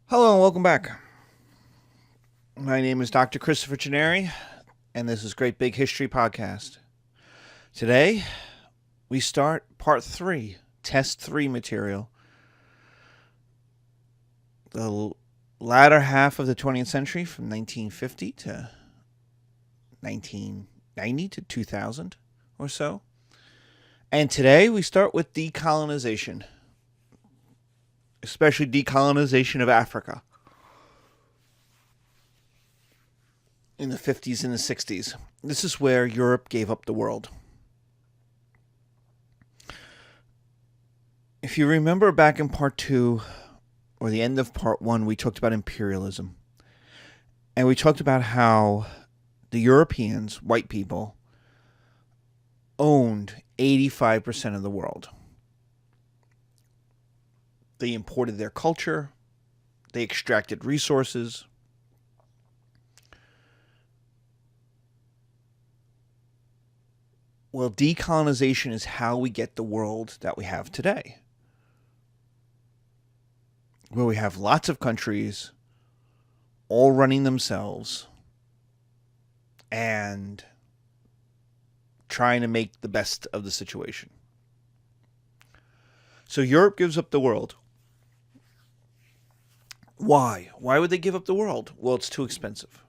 Hello and welcome back. My name is Dr. Christopher Gennari, and this is Great Big History Podcast. Today, we start part 3, test 3 material. The latter half of the 20th century from 1950 to 1990 to 2000 or so. And today, we start with decolonization, especially decolonization of Africa. In the 50s and the 60s. This is where Europe gave up the world. If you remember back in part 2, or the end of part 1, we talked about imperialism. And we talked about how the Europeans, white people, owned 85% of the world. They imported their culture. They extracted resources. Well, decolonization is how we get the world that we have today, where we have lots of countries all running themselves and trying to make the best of the situation. So Europe gives up the world. Why? Why would they give up the world? Well, it's too expensive.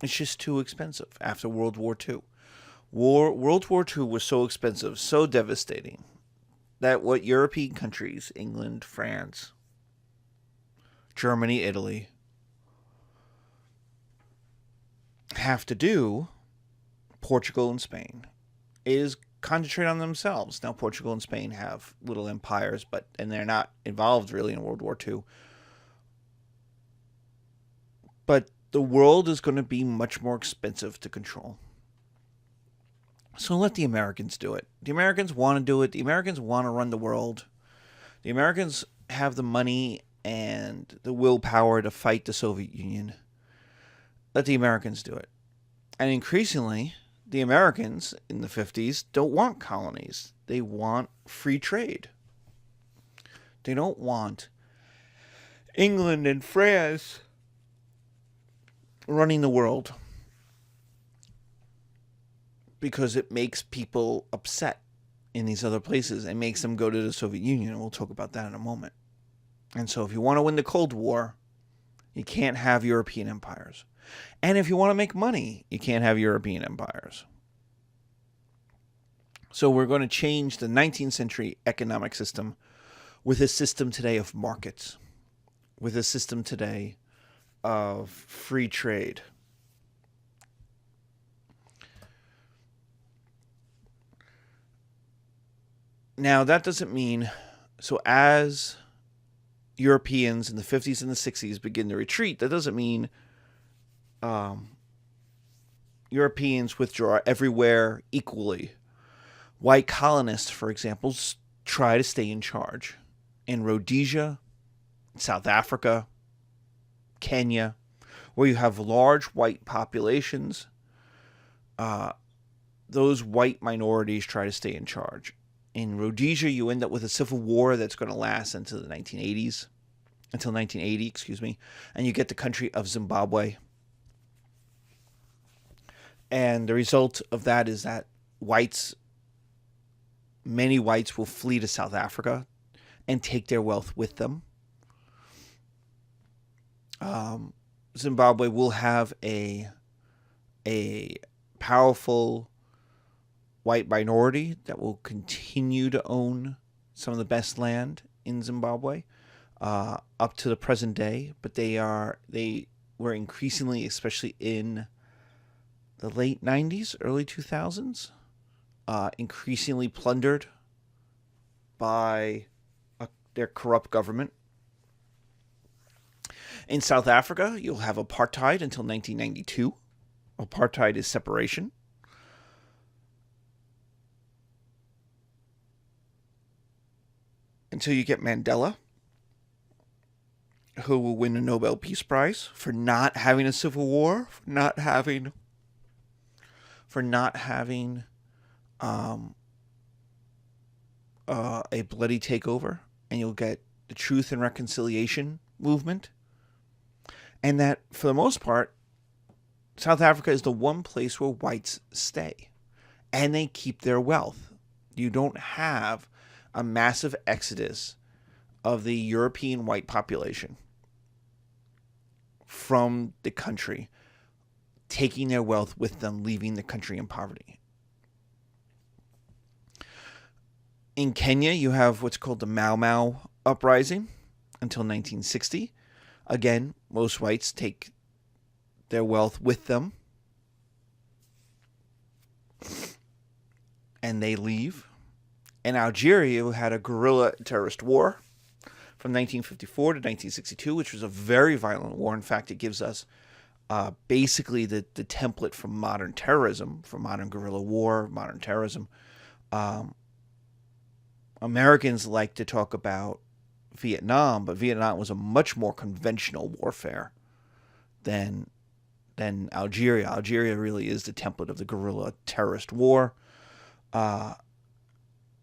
It's just too expensive after World War II. World War II was so expensive, so devastating, that what European countries, England, France, Germany, Italy, have to do, Portugal and Spain, is concentrate on themselves. Now, Portugal and Spain have little empires, and they're not involved really in World War II. But the world is going to be much more expensive to control. So let the Americans do it. The Americans want to do it. The Americans want to run the world. The Americans have the money and the willpower to fight the Soviet Union. Let the Americans do it. And increasingly, the Americans in the 50s don't want colonies. They want free trade. They don't want England and France running the world, because it makes people upset in these other places and makes them go to the Soviet Union. And we'll talk about that in a moment. And so if you want to win the Cold War, you can't have European empires. And if you want to make money, you can't have European empires. So we're going to change the 19th century economic system with a system today of markets, with a system today of free trade. Now, that doesn't mean, so as Europeans in the 50s and the 60s begin to retreat, that doesn't mean Europeans withdraw everywhere equally. White colonists, for example, try to stay in charge. In Rhodesia, South Africa, Kenya, where you have large white populations, those white minorities try to stay in charge. In Rhodesia, you end up with a civil war that's going to last until the 1980s, until 1980, and you get the country of Zimbabwe. And the result of that is that many whites will flee to South Africa and take their wealth with them. Zimbabwe will have a powerful white minority that will continue to own some of the best land in Zimbabwe up to the present day, but they were increasingly, especially in the late 90s, early 2000s, increasingly plundered by their corrupt government. In South Africa, you'll have apartheid until 1992. Apartheid is separation. Until you get Mandela, who will win a Nobel Peace Prize for not having a civil war, for not having a bloody takeover, and you'll get the Truth and Reconciliation movement, and that for the most part, South Africa is the one place where whites stay and they keep their wealth. You don't have a massive exodus of the European white population from the country, taking their wealth with them, leaving the country in poverty. In Kenya, you have what's called the Mau Mau uprising until 1960. Again, most whites take their wealth with them and they leave. In Algeria, who had a guerrilla terrorist war from 1954 to 1962, which was a very violent war. In fact, it gives us basically the template for modern terrorism, for modern guerrilla war, modern terrorism. Americans like to talk about Vietnam, but Vietnam was a much more conventional warfare than Algeria. Algeria really is the template of the guerrilla terrorist war. And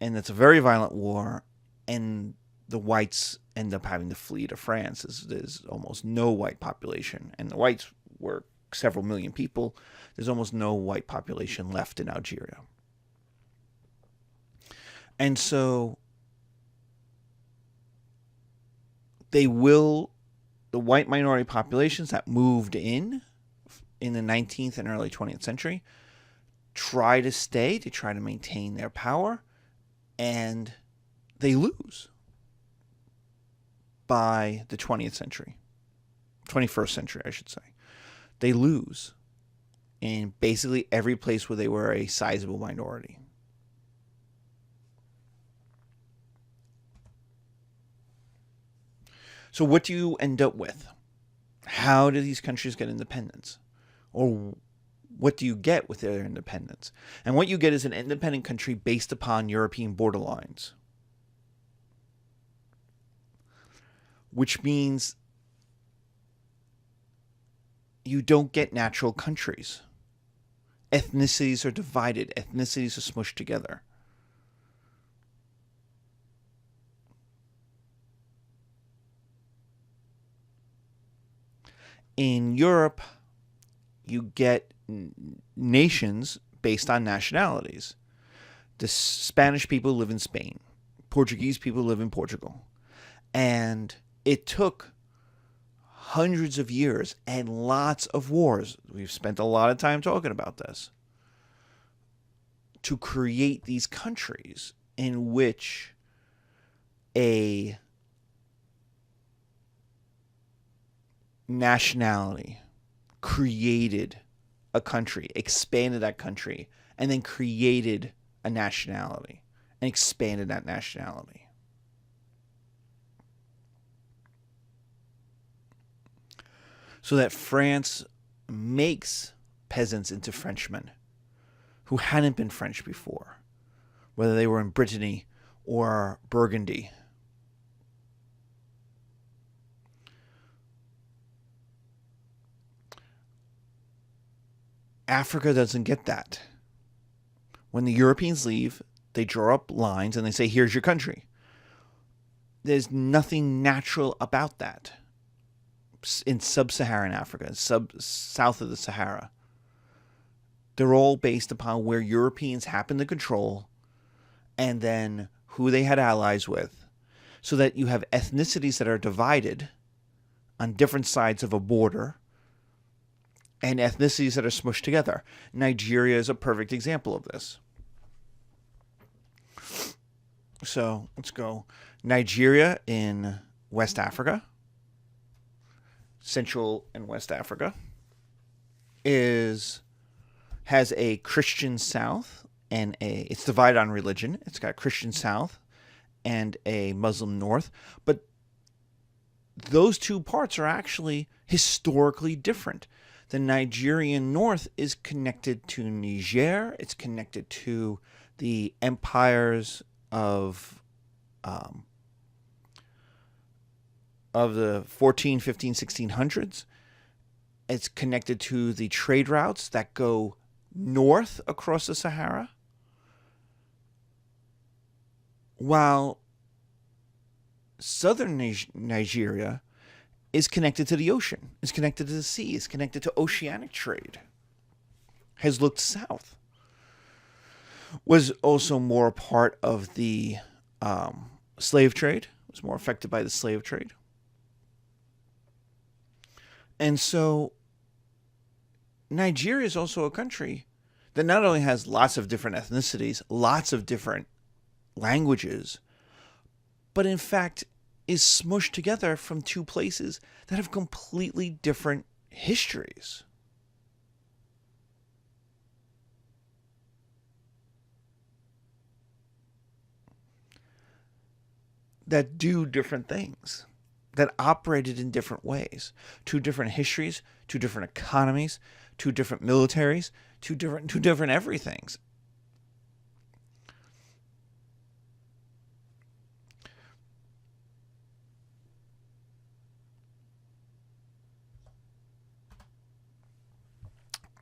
it's a very violent war, and the whites end up having to flee to France. There's almost no white population, and the whites were several million people. There's almost no white population left in Algeria. And so the white minority populations that moved in the 19th and early 20th century try to stay, to try to maintain their power, and they lose by the 20th century. 21st century, I should say. They lose in basically every place where they were a sizable minority. So what do you end up with? How do these countries get independence? Or what do you get with their independence? And what you get is an independent country based upon European borderlines. Which means you don't get natural countries. Ethnicities are divided. Ethnicities are smushed together. In Europe, you get nations based on nationalities. The Spanish people live in Spain. Portuguese people live in Portugal. And it took hundreds of years and lots of wars. We've spent a lot of time talking about this. To create these countries in which a nationality created a country, expanded that country, and then created a nationality and expanded that nationality. So that France makes peasants into Frenchmen who hadn't been French before, whether they were in Brittany or Burgundy. Africa doesn't get that. When the Europeans leave, they draw up lines and they say, here's your country. There's nothing natural about that in sub-Saharan Africa, south of the Sahara. They're all based upon where Europeans happen to control and then who they had allies with, so that you have ethnicities that are divided on different sides of a border and ethnicities that are smushed together. Nigeria is a perfect example of this. So let's go. Nigeria in West Africa, Central and West Africa, has a Christian South and it's divided on religion. It's got a Christian South and a Muslim North, but those two parts are actually historically different. The Nigerian North is connected to Niger. It's connected to the empires of the 14, 15, 1600s. It's connected to the trade routes that go north across the Sahara. While southern Nigeria is connected to the ocean, is connected to the sea, is connected to oceanic trade, has looked south, was also more a part of the slave trade, was more affected by the slave trade. And so Nigeria is also a country that not only has lots of different ethnicities, lots of different languages, but in fact is smushed together from two places that have completely different histories. That do different things, that operated in different ways. Two different histories, two different economies, two different militaries, two different everythings.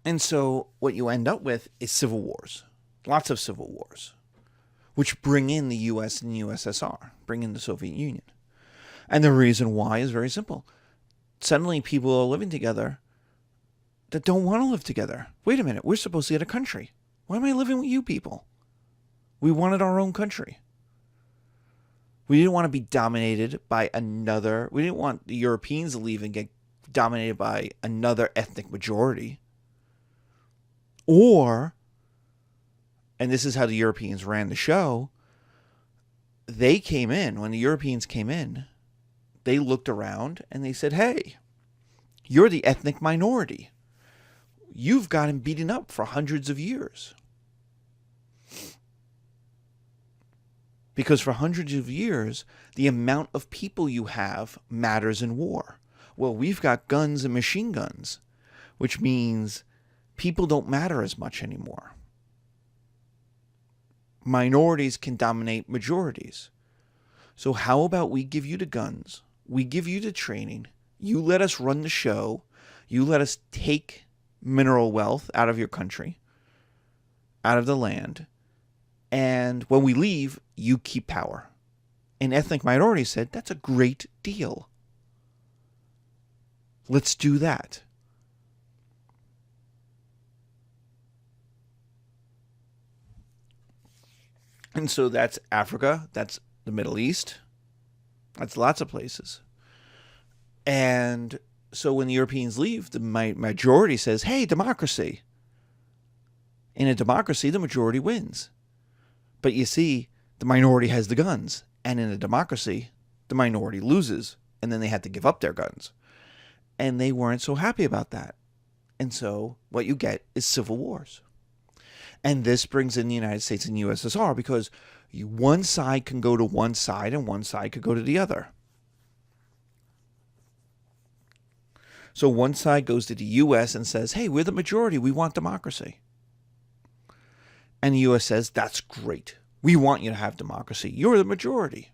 And so what you end up with is civil wars. Lots of civil wars, which bring in the US and the USSR, bring in the Soviet Union. And the reason why is very simple. Suddenly people are living together that don't want to live together. Wait a minute, we're supposed to get a country. Why am I living with you people? We wanted our own country. We didn't want to be dominated by another. We didn't want the Europeans to leave and get dominated by another ethnic majority. Or, and this is how the Europeans ran the show, they came in, when the Europeans came in, they looked around and they said, hey, you're the ethnic minority. You've gotten beaten up for hundreds of years. Because for hundreds of years, the amount of people you have matters in war. Well, we've got guns and machine guns, which means people don't matter as much anymore. Minorities can dominate majorities. So how about we give you the guns, we give you the training, you let us run the show, you let us take mineral wealth out of your country, out of the land, and when we leave, you keep power. And ethnic minorities said, that's a great deal. Let's do that. And so that's Africa, that's the Middle East, that's lots of places. And so when the Europeans leave, the majority says, hey, democracy. In a democracy, the majority wins. But you see, the minority has the guns. And in a democracy, the minority loses. And then they had to give up their guns. And they weren't so happy about that. And so what you get is civil wars. And this brings in the United States and USSR because one side can go to one side and one side could go to the other. So one side goes to the US and says, hey, we're the majority. We want democracy. And the US says, that's great. We want you to have democracy. You're the majority.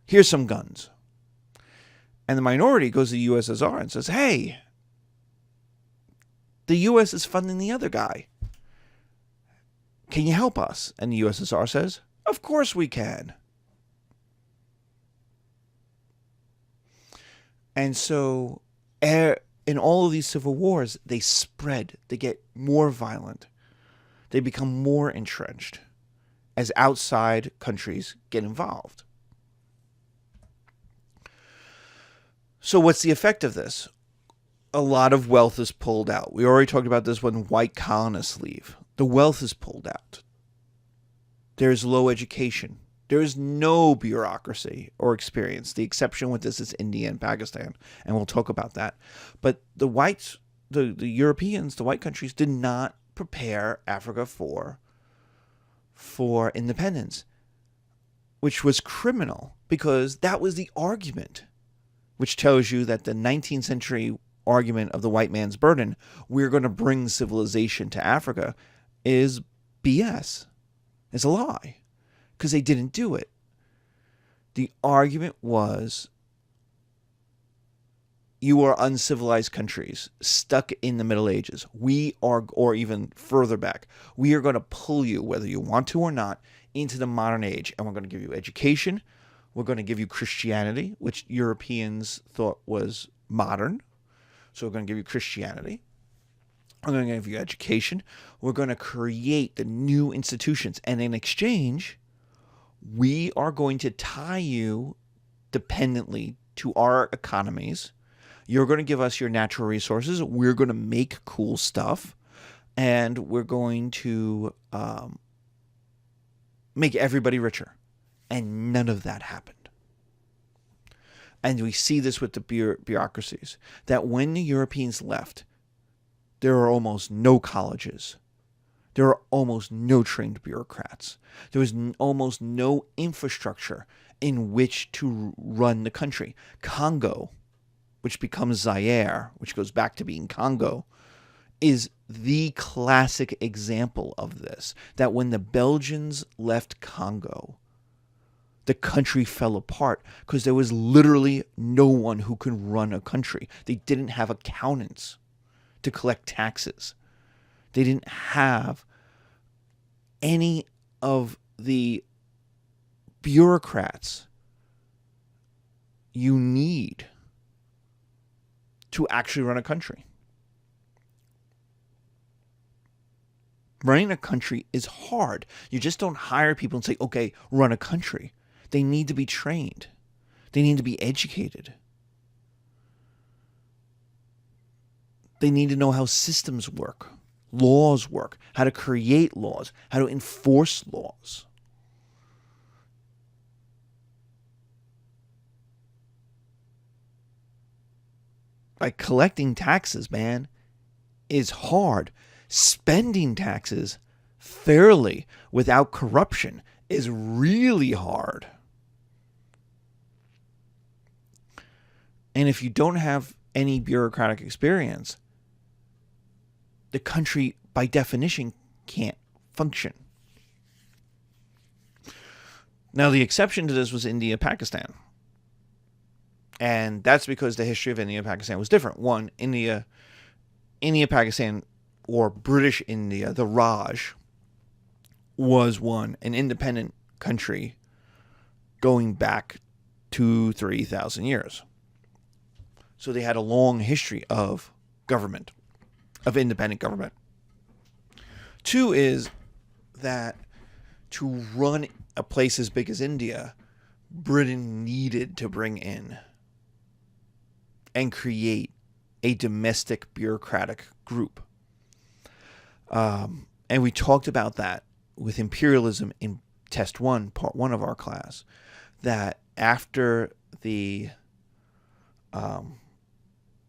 Here's some guns. And the minority goes to the USSR and says, hey, the US is funding the other guy. Can you help us? And the USSR says, of course we can. And so in all of these civil wars, they spread. They get more violent. They become more entrenched as outside countries get involved. So what's the effect of this? A lot of wealth is pulled out. We already talked about this when white colonists leave. The wealth is pulled out. There's low education. There is no bureaucracy or experience. The exception with this is India and Pakistan, and we'll talk about that. But the whites, the Europeans, the white countries did not prepare Africa for independence, which was criminal because that was the argument, which tells you that the 19th century argument of the white man's burden, we're going to bring civilization to Africa, is BS. It's a lie because they didn't do it. The argument was you are uncivilized countries stuck in the Middle Ages. We are, or even further back, we are going to pull you, whether you want to or not, into the modern age. And we're going to give you education. We're going to give you Christianity, which Europeans thought was modern. So we're going to give you Christianity. We're going to give you education. We're going to create the new institutions. And in exchange, we are going to tie you dependently to our economies. You're going to give us your natural resources. We're going to make cool stuff. And we're going to make everybody richer. And none of that happened. And we see this with the bureaucracies, that when the Europeans left, there are almost no colleges. There are almost no trained bureaucrats. There was almost no infrastructure in which to run the country. Congo, which becomes Zaire, which goes back to being Congo, is the classic example of this. That when the Belgians left Congo, the country fell apart because there was literally no one who could run a country. They didn't have accountants to collect taxes. They didn't have any of the bureaucrats you need to actually run a country. Running a country is hard. You just don't hire people and say, okay, run a country. They need to be trained. They need to be educated. They need to know how systems work, laws work, how to create laws, how to enforce laws. Like collecting taxes, man, is hard. Spending taxes fairly without corruption is really hard. And if you don't have any bureaucratic experience, the country, by definition, can't function. Now, the exception to this was India, Pakistan. And that's because the history of India and Pakistan was different. One, India, Pakistan, or British India, the Raj, was an independent country going back 2,000-3,000 years. So they had a long history of government, of independent government. Two is that to run a place as big as India, Britain needed to bring in and create a domestic bureaucratic group. And we talked about that with imperialism in test 1, part 1 of our class, that after the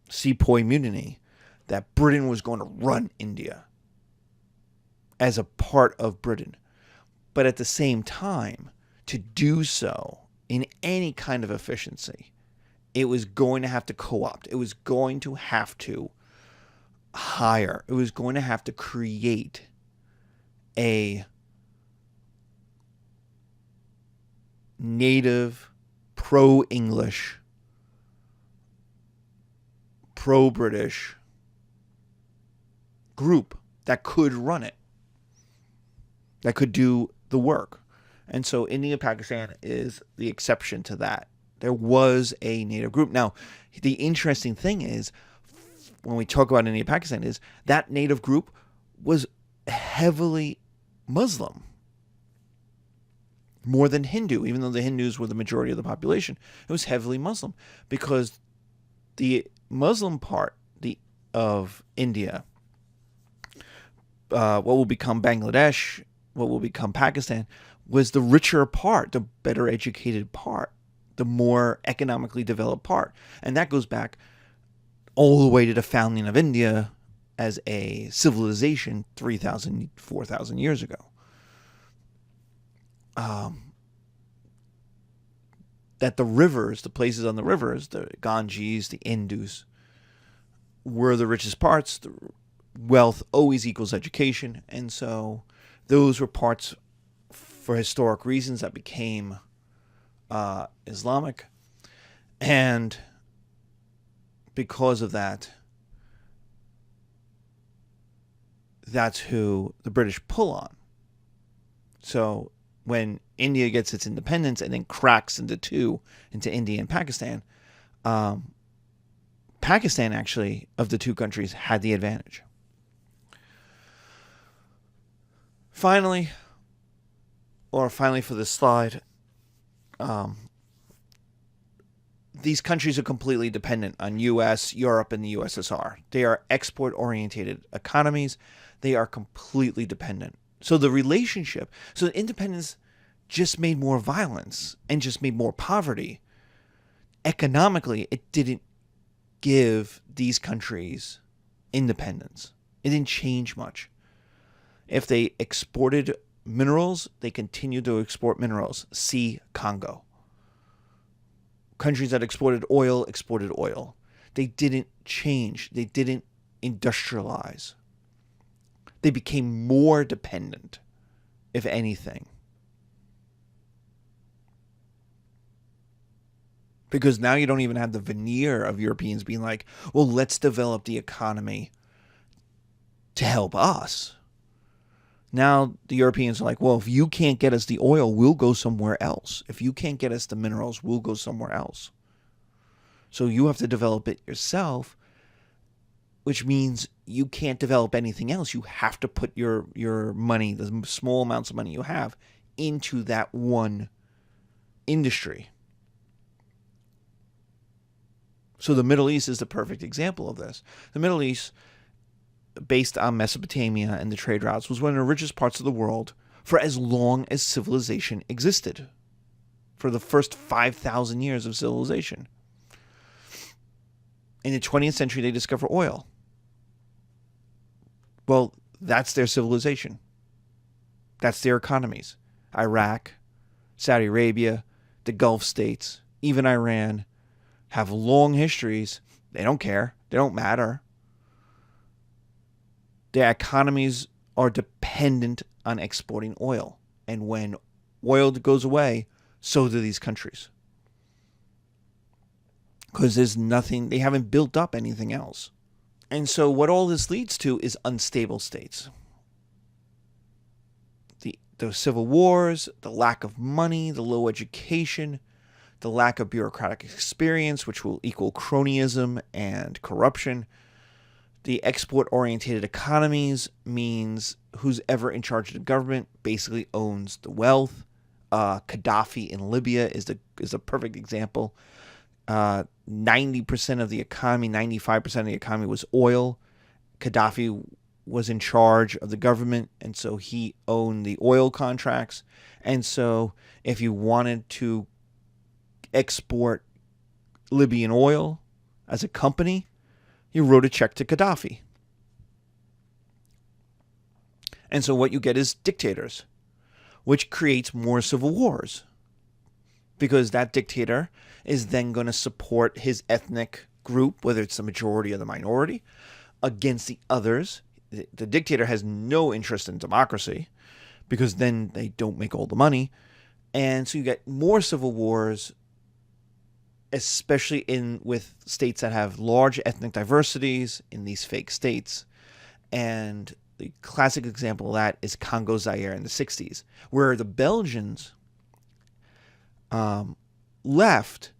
Sepoy Mutiny, that Britain was going to run India as a part of Britain. But at the same time, to do so in any kind of efficiency, it was going to have to co-opt. It was going to have to hire. It was going to have to create a native, pro-English, pro-British group that could run it, that could do the work. And so India, Pakistan is the exception to that. There was a native group. Now, the interesting thing is, when we talk about India, Pakistan, is that native group was heavily Muslim, more than Hindu, even though the Hindus were the majority of the population. It was heavily Muslim because the Muslim part of India, what will become Bangladesh, what will become Pakistan, was the richer part, the better educated part, the more economically developed part. And that goes back all the way to the founding of India as a civilization 3,000, 4,000 years ago. That the rivers, the places on the rivers, the Ganges, the Indus, were the richest parts. The wealth always equals education. And so those were parts, for historic reasons, that became Islamic. And because of that, that's who the British pull on. So when India gets its independence and then cracks into two, into India and Pakistan, Pakistan actually, of the two countries, had the advantage. Finally for this slide, these countries are completely dependent on U.S., Europe, and the USSR. They are export-oriented economies. They are completely dependent. So the independence just made more violence and just made more poverty. Economically, it didn't give these countries independence. It didn't change much. If they exported minerals, they continued to export minerals. See Congo. Countries that exported oil. They didn't change. They didn't industrialize. They became more dependent, if anything. Because now you don't even have the veneer of Europeans being like, well, let's develop the economy to help us. Now the Europeans are like, well, if you can't get us the oil, we'll go somewhere else. If you can't get us the minerals, we'll go somewhere else. So you have to develop it yourself, which means you can't develop anything else. You have to put your money, the small amounts of money you have, into that one industry. So the Middle East is the perfect example of this. The Middle East, based on Mesopotamia and the trade routes, was one of the richest parts of the world for as long as civilization existed. For the first 5,000 years of civilization. In the 20th century, they discover oil. Well, that's their civilization. That's their economies. Iraq, Saudi Arabia, the Gulf states, even Iran, have long histories. They don't care. They don't matter. Their economies are dependent on exporting oil. And when oil goes away, so do these countries. Because there's nothing, they haven't built up anything else. And so what all this leads to is unstable states. The civil wars, the lack of money, the low education, the lack of bureaucratic experience, which will equal cronyism and corruption. The export-oriented economies means who's ever in charge of the government basically owns the wealth. Gaddafi in Libya is a perfect example. 90% of the economy, 95% of the economy was oil. Gaddafi was in charge of the government, and so he owned the oil contracts. And so if you wanted to export Libyan oil as a company, you wrote a check to Gaddafi. And so what you get is dictators, which creates more civil wars. Because that dictator is then going to support his ethnic group, whether it's the majority or the minority, against the others. The dictator has no interest in democracy because then they don't make all the money. And so you get more civil wars, especially with states that have large ethnic diversities in these fake states. And the classic example of that is Congo Zaire in the 60s, where the Belgians left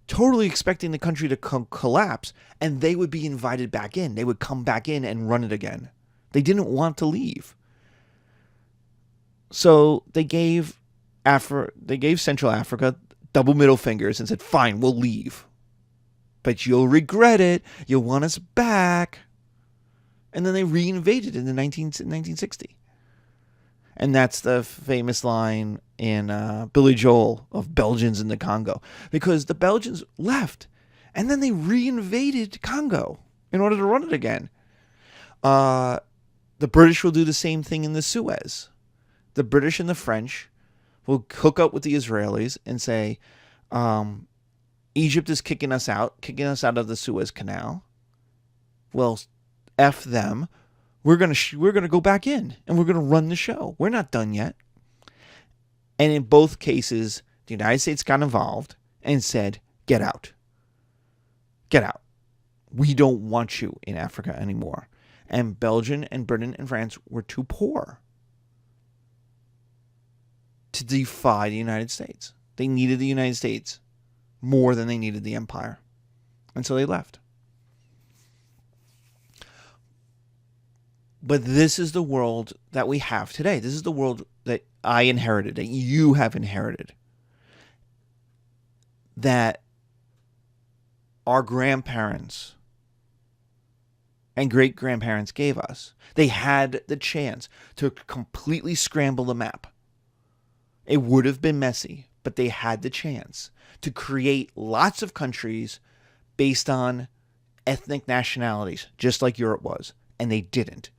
totally expecting the country to collapse, and they would be invited back in. They would come back in and run it again. They didn't want to leave. So they gave Central Africa double middle fingers and said, fine, we'll leave. But you'll regret it. You'll want us back. And then they reinvaded in 1960. And that's the famous line in Billy Joel of Belgians in the Congo. Because the Belgians left, and then they reinvaded Congo in order to run it again. The British will do the same thing in the Suez. The British and the French will hook up with the Israelis and say, Egypt is kicking us out of the Suez Canal. Well, F them. We're gonna go back in and we're gonna run the show. We're not done yet. And in both cases, the United States got involved and said, "Get out. Get out. We don't want you in Africa anymore." And Belgium and Britain and France were too poor. to defy the United States. They needed the United States more than they needed the empire. And so they left. But this is the world that we have today. This is the world that I inherited, that you have inherited, that our grandparents and great-grandparents gave us. They had the chance to completely scramble the map. It would have been messy, but they had the chance to create lots of countries based on ethnic nationalities, just like Europe was, and they didn't.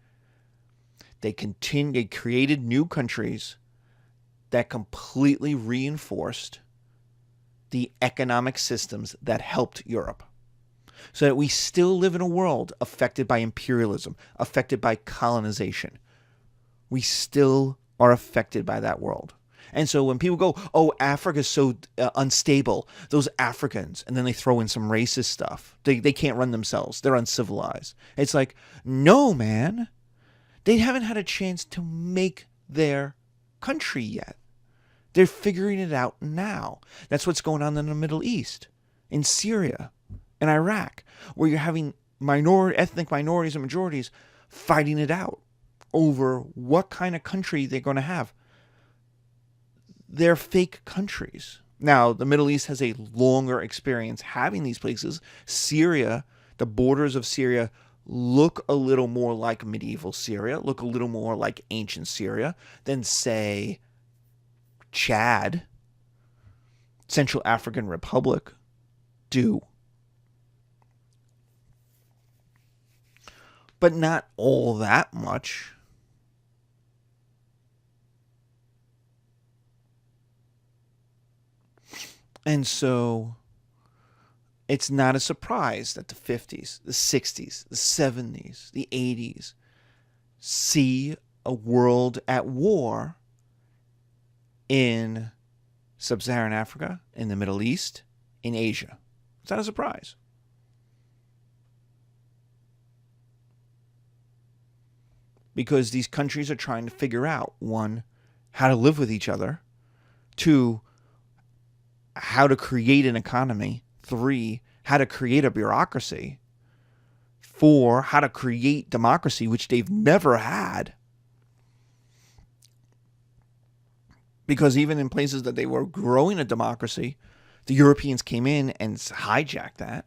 They created new countries that completely reinforced the economic systems that helped Europe. So that we still live in a world affected by imperialism, affected by colonization. We still are affected by that world. And so when people go, oh, Africa's so unstable, those Africans, and then they throw in some racist stuff. They can't run themselves. They're uncivilized. It's like, no, man. They haven't had a chance to make their country yet. They're figuring it out now. That's what's going on in the Middle East, in Syria, in Iraq, where you're having ethnic minorities and majorities fighting it out over what kind of country they're going to have. They're fake countries. Now, the Middle East has a longer experience having these places. Syria, the borders of Syria, look a little more like medieval Syria, look a little more like ancient Syria than, say, Chad, Central African Republic do. But not all that much. And so it's not a surprise that the 50s, the 60s, the 70s, the 80s see a world at war in Sub-Saharan Africa, in the Middle East, in Asia. It's not a surprise. Because these countries are trying to figure out, one, how to live with each other, two, how to create an economy, three, how to create a bureaucracy, four, how to create democracy, which they've never had. Because even in places that they were growing a democracy, the Europeans came in and hijacked that.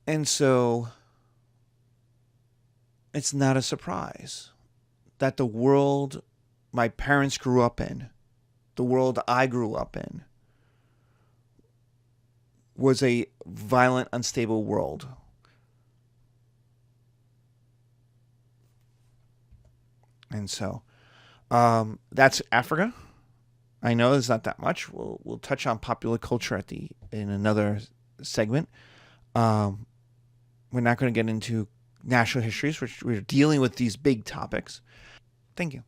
And so it's not a surprise that the world my parents grew up in, the world I grew up in, was a violent, unstable world. And so that's Africa. I know there's not that much. We'll touch on popular culture in another segment. We're not going to get into national histories, which we're dealing with these big topics. Thank you.